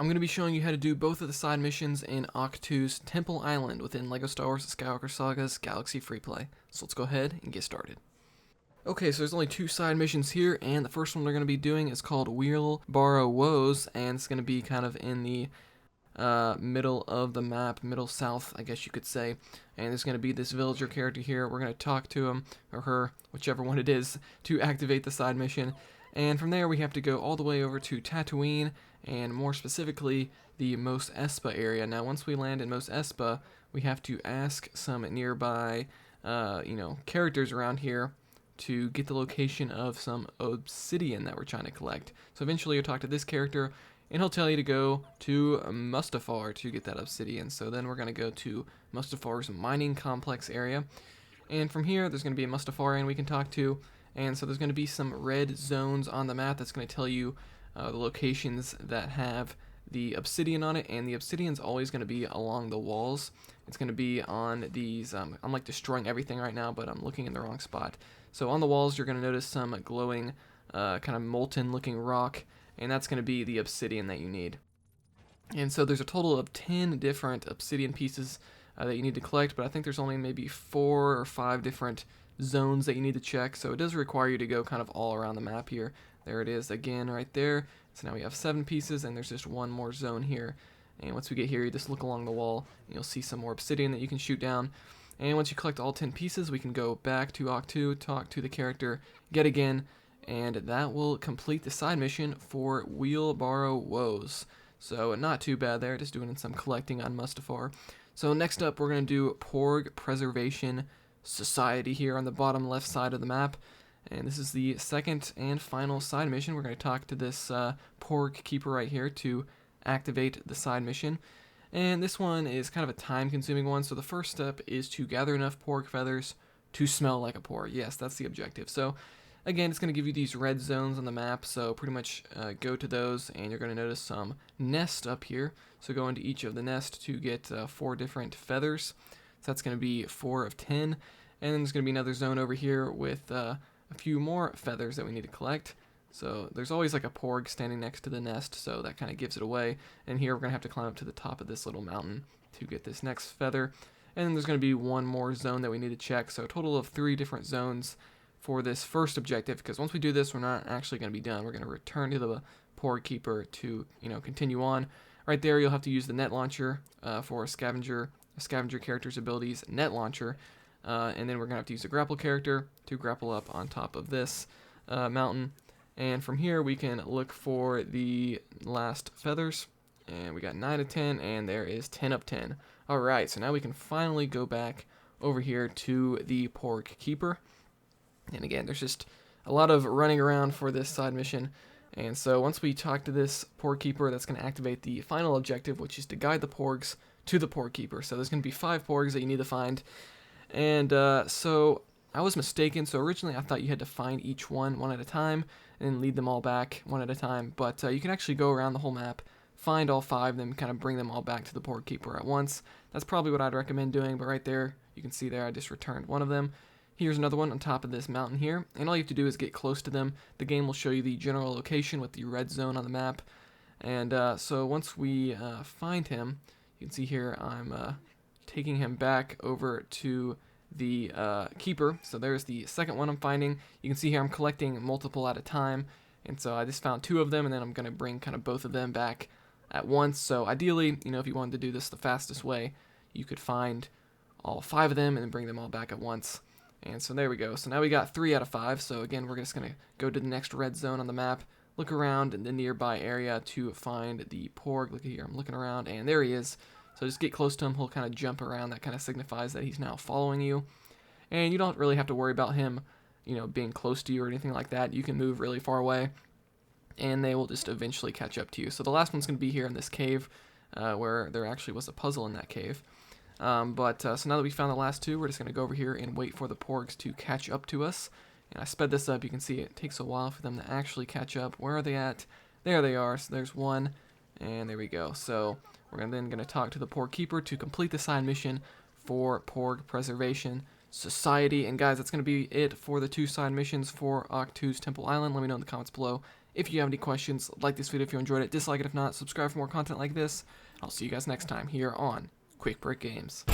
I'm going to be showing you how to do both of the side missions in Ahch-To's Temple Island within LEGO Star Wars Skywalker Saga's Galaxy Free Play. So let's go ahead and get started. Okay, so there's only two side missions here, and the first one we're going to be doing is called Wheelbarrow Woes, and it's going to be kind of in the middle of the map, middle south, I guess you could say. And there's going to be this villager character here. We're going to talk to him, or her, whichever one it is, to activate the side mission. And from there we have to go all the way over to Tatooine, and more specifically, the Mos Espa area. Now once we land in Mos Espa, we have to ask some nearby, characters around here to get the location of some obsidian that we're trying to collect. So eventually you'll talk to this character, and he'll tell you to go to Mustafar to get that obsidian. So then we're going to go to Mustafar's mining complex area. And from here, there's going to be a Mustafarian we can talk to. And so there's going to be some red zones on the map that's going to tell you the locations that have the obsidian on it. And the obsidian's always going to be along the walls. It's going to be on these, I'm like destroying everything right now, but I'm looking in the wrong spot. So on the walls, you're going to notice some glowing, kind of molten looking rock. And that's going to be the obsidian that you need. And so there's a total of 10 different obsidian pieces that you need to collect, but I think there's only maybe 4 or 5 different zones that you need to check, so it does require you to go kind of all around the map here. There it is again right there. So now we have 7 pieces, and there's just one more zone here. And once we get here, you just look along the wall, and you'll see some more obsidian that you can shoot down. And once you collect all 10 pieces, we can go back to Ahch-To, talk to the character, get again, and that will complete the side mission for Wheelbarrow Woes. So not too bad there, just doing some collecting on Mustafar. So next up, we're going to do Porg Preservation Society here on the bottom left side of the map. And this is the second and final side mission. We're going to talk to this Porg Keeper right here to activate the side mission. And this one is kind of a time-consuming one. So the first step is to gather enough Porg feathers to smell like a Porg. Yes, that's the objective. So again, it's going to give you these red zones on the map, so pretty much go to those, and you're going to notice some nest up here. So go into each of the nest to get 4 different feathers. So that's going to be 4 of 10. And then there's going to be another zone over here with a few more feathers that we need to collect. So there's always like a Porg standing next to the nest, so that kind of gives it away. And here we're going to have to climb up to the top of this little mountain to get this next feather. And then there's going to be one more zone that we need to check, so a total of 3 different zones for this first objective, because once we do this, we're not actually going to be done. We're going to return to the Porg Keeper to, continue on. Right there, you'll have to use the net launcher for a scavenger character's abilities, net launcher, and then we're going to have to use a grapple character to grapple up on top of this mountain. And from here, we can look for the last feathers, and we got 9 of 10, and there is 10 of 10. All right, so now we can finally go back over here to the Porg Keeper. And again, there's just a lot of running around for this side mission. And so once we talk to this Porg Keeper, that's going to activate the final objective, which is to guide the Porgs to the Porg Keeper. So there's going to be 5 Porgs that you need to find. And so I was mistaken. So originally I thought you had to find each one at a time and then lead them all back one at a time. But you can actually go around the whole map, find all 5, then kind of bring them all back to the Porg Keeper at once. That's probably what I'd recommend doing. But right there, you can see there I just returned one of them. Here's another one on top of this mountain here, and all you have to do is get close to them. The game will show you the general location with the red zone on the map. And so once we find him, you can see here I'm taking him back over to the Keeper. So there's the second one I'm finding. You can see here I'm collecting multiple at a time, and so I just found 2 of them, and then I'm going to bring kind of both of them back at once. So ideally, if you wanted to do this the fastest way, you could find all 5 of them and then bring them all back at once. And so there we go. So now we got 3 out of 5. So again, we're just going to go to the next red zone on the map, look around in the nearby area to find the Porg. Look at here, I'm looking around, and there he is. So just get close to him. He'll kind of jump around. That kind of signifies that he's now following you. And you don't really have to worry about him, being close to you or anything like that. You can move really far away, and they will just eventually catch up to you. So the last one's going to be here in this cave, where there actually was a puzzle in that cave. So now that we found the last 2, we're just going to go over here and wait for the Porgs to catch up to us. And I sped this up. You can see it takes a while for them to actually catch up. Where are they at? There they are. So there's one, and there we go. So we're then going to talk to the Porg Keeper to complete the side mission for Porg Preservation Society. And guys, that's going to be it for the 2 side missions for Ahch-To's Temple Island. Let me know in the comments below If you have any questions, like this video if you enjoyed it, dislike it if not, subscribe for more content like this. I'll see you guys next time here on Quick Break Games.